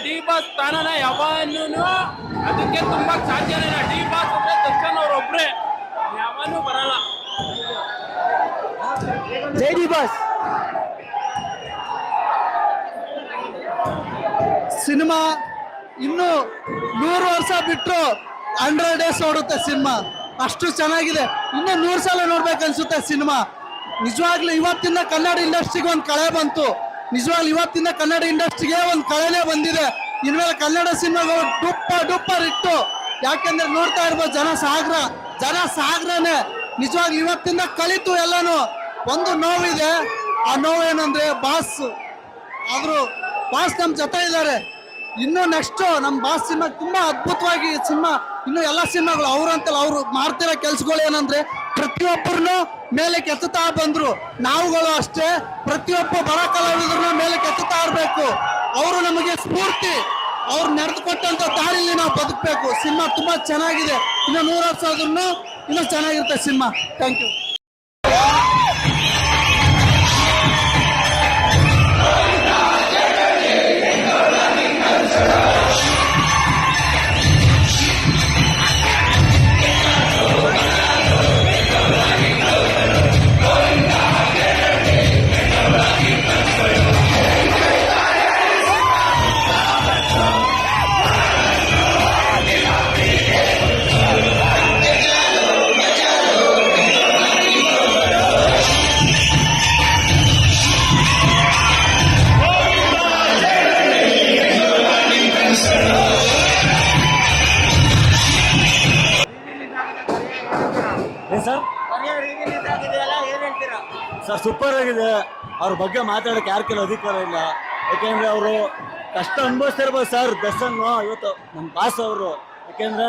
D boss ಸ್ಥಾನನ ಯಾವನ್ನೂ ಅದಕ್ಕೆ ತುಂಬಾ ಸಾಧ್ಯನೇ ಇಲ್ಲ. ಡಿ ಬಾಸ್ ಅಂದ್ರೆ ದರ್ಶನ್ ಅವ್ರೊಬ್ರೆ, ಯಾವನ್ನೂ ಬರಲ್ಲ. ಜೈ ಡಿ ಬಾಸ್. ಸಿನಿಮಾ ಇನ್ನು 100 ವರ್ಷ ಬಿಟ್ಟರು 100 ಡೇಸ್ ನೋಡುತ್ತೆ ಸಿನಿಮಾ, ಅಷ್ಟು ಚೆನ್ನಾಗಿದೆ. ಇನ್ನು 100 ಸಲ ನೋಡ್ಬೇಕನ್ಸುತ್ತೆ ಸಿನಿಮಾ. ನಿಜವಾಗ್ಲೂ ಇವತ್ತಿಂದ ಕನ್ನಡ ಇಂಡಸ್ಟ್ರಿಗೆ ಒಂದು ಕಳೆ ಬಂತು. ನಿಜವಾಗ್ಲೂ ಇವತ್ತಿಂದ ಕನ್ನಡ ಇಂಡಸ್ಟ್ರಿಗೆ ಒಂದು ಕಳೆನೇ ಬಂದಿದೆ. ಇನ್ಮೇಲೆ ಕನ್ನಡ ಸಿನಿಮಾಗಳು ಡೂಪರ್ ಇಟ್ಟು, ಯಾಕೆಂದ್ರೆ ನೋಡ್ತಾ ಇರ್ಬೋದು ಜನ ಸಾಗರನೇ. ನಿಜವಾಗ್ಲೂ ಇವತ್ತಿಂದ ಕಲಿತು ಎಲ್ಲಾನು. ಒಂದು ನೋವಿದೆ, ಆ ನೋವು ಏನಂದ್ರೆ ಬಾಸ್ ನಮ್ಮ ಜೊತೆ ಇದ್ದಾರೆ. ಇನ್ನು ನೆಕ್ಸ್ಟ್ ನಮ್ಮ ಬಾಸ್ ಸಿನಿಮಾ ತುಂಬಾ ಅದ್ಭುತವಾಗಿ ಸಿನಿಮಾ. ಇನ್ನು ಎಲ್ಲ ಸಿನಿಮಾಗಳು ಅವ್ರಂತಲ್ಲ, ಅವ್ರು ಮಾಡ್ತಿರೋ ಕೆಲ್ಸಗಳು ಏನಂದ್ರೆ ಪ್ರತಿಯೊಬ್ಬರನ್ನು ಮೇಲೆ ಕೆತ್ತುತ್ತಾ ಬಂದ್ರು. ನಾವುಗಳು ಅಷ್ಟೇ, ಪ್ರತಿಯೊಬ್ಬ ಬಡ ಕಲಾವಿದರನ್ನ ಮೇಲೆ ಕೆತ್ತುತ್ತಾ ಇರ್ಬೇಕು. ಅವರು ನಮಗೆ ಸ್ಫೂರ್ತಿ. ಅವ್ರು ನಡೆದುಕೊಟ್ಟಂತ ದಾರಿಯಲ್ಲಿ ನಾವು ಬದುಕಬೇಕು. ಸಿನಿಮಾ ತುಂಬಾ ಚೆನ್ನಾಗಿದೆ. ಇನ್ನು 100 ವರ್ಷ ಆದ್ರೂ ಇನ್ನೂ ಚೆನ್ನಾಗಿರುತ್ತೆ ಸಿನಿಮಾ. Thank you. ಸರ್ ಸೂಪರ್ ಆಗಿದೆ. ಅವ್ರ ಬಗ್ಗೆ ಮಾತಾಡೋಕೆ ಯಾರ ಕೆಲವು ಅಧಿಕಾರ ಇಲ್ಲ. ಯಾಕೆಂದ್ರೆ ಅವರು ಕಷ್ಟ ಅನುಭವಿಸ್ತಿರ್ಬೋದು ಸರ್. ದರ್ಶನ್ ಇವತ್ತು ನಮ್ಮ ಬಾಸ್ ಅವರು, ಯಾಕೆಂದ್ರೆ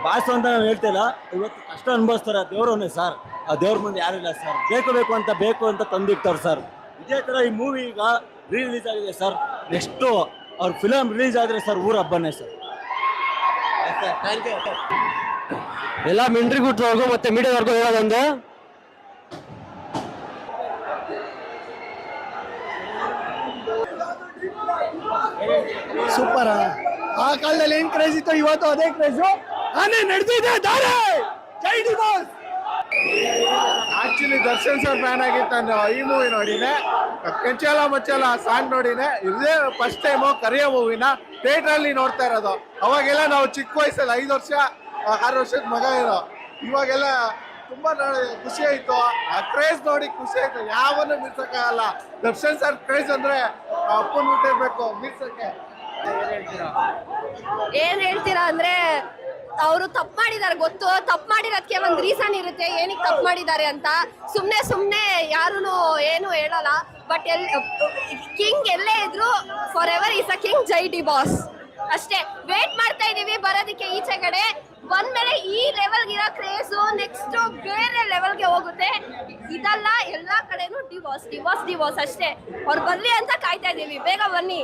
ಬಾಸ್ ಅಂತ ನಾವು ಹೇಳ್ತಿಲ್ಲ, ಇವತ್ತು ಕಷ್ಟ ಅನುಭವಿಸ್ತಾರೆ. ದೇವ್ರವನ್ನೇ ಸರ್, ಆ ದೇವ್ರ ಮುಂದೆ ಯಾರಿಲ್ಲ ಸರ್. ಬೇಕು ಅಂತ ತಂದಿರ್ತಾರೆ ಸರ್. ಇದೇ ಥರ ಈ ಮೂವಿ ಈಗ ರಿಲೀಸ್ ಆಗಿದೆ ಸರ್. ನೆಕ್ಸ್ಟು ಅವ್ರ ಫಿಲಮ್ ರಿಲೀಸ್ ಆದರೆ ಸರ್ ಊರ ಹಬ್ಬನೇ ಸರ್. ಎಲ್ಲ ಮಿಂಟ್ರಿಗುಟ್ರವ್ರಿಗೂ ಮತ್ತೆ ಮೀಡಿಯಾದವ್ರಿಗೂ ಹೇಳೋದೊಂದು, ಸೂಪರ್. ಆ ಕಾಲದಲ್ಲಿ ಏನ್ ಕ್ರೇಜ್ ಇತ್ತು, ಇವತ್ತು ಅದೇ ಕ್ರೇಜು ಆನೆ ನಡೆದಿದೆ. ಜೈ D boss. Actually Darshan sir fan ಆಗಿತ್ತು. ಈ ಮೂವಿ ನೋಡಿನೇ, ಕೆಂಚಲ ಮಚ್ಚಲ ಸಾಂಗ್ ನೋಡಿನೇ. ಇದೇ ಫಸ್ಟ್ ಟೈಮು ಕರಿಯ ಮೂವಿನ ಥಿಯೇಟರ್ ಅಲ್ಲಿ ನೋಡ್ತಾ ಇರೋದು. ಅವಾಗೆಲ್ಲ ನಾವು ಚಿಕ್ಕ ವಯಸ್ಸಲ್ಲಿ 5 ವರ್ಷ 6 ವರ್ಷದ ಮಗ ಇರೋ. ಇವಾಗೆಲ್ಲ ತುಂಬಾ ಖುಷಿ ಆಯ್ತು. ಆ ಕ್ರೇಜ್ ನೋಡಿ ಖುಷಿ ಆಯ್ತು. ಯಾವನ್ನೂ ಮೀರ್ಸಕ್ಕಾಗಲ್ಲ. ದರ್ಶನ್ ಸರ್ ಕ್ರೇಜ್ ಅಂದ್ರೆ ಅಪ್ಪನ ಹುಟ್ಟಿರ್ಬೇಕು ಮೀರ್ಸಕ್ಕೆ. ಏನ್ ಹೇಳ್ತೀರಾ ಅಂದ್ರೆ, ಅವರು ತಪ್ಪು ಮಾಡಿದ್ದಾರೆ ಗೊತ್ತು. ತಪ್ಪು ಮಾಡಿರೋದಕ್ಕೆ ಒಂದು ರೀಸನ್ ಇರುತ್ತೆ, ಏನಕ್ಕೆ ತಪ್ಪು ಮಾಡಿದ್ದಾರೆ ಅಂತ. ಸುಮ್ನೆ ಯಾರು ಏನು ಹೇಳಲ್ಲ. ಬಟ್ ಕಿಂಗ್ ಎಲ್ಲೇ ಇದ್ರು for ever is a king. Jai D boss ಅಷ್ಟೇ. ವೇಟ್ ಮಾಡ್ತಾ ಇದೀವಿ ಬರೋದಕ್ಕೆ. ಈಚೆ ಕಡೆ ಬಂದ್ಮೇಲೆ ಈ ಲೆವೆಲ್ಗೆ ಇರೋ ಕ್ರೇಜು ನೆಕ್ಸ್ಟ್ ಬೇರೆ ಲೆವೆಲ್ಗೆ ಹೋಗುತ್ತೆ. ಇದಲ್ಲ, ಎಲ್ಲಾ ಕಡೆನೂ ಡಿ ಬಾಸ್ ಅಷ್ಟೇ. ಅವ್ರು ಬರ್ಲಿ ಅಂತ ಕಾಯ್ತಾ ಇದೀವಿ. ಬೇಗ ಬನ್ನಿ.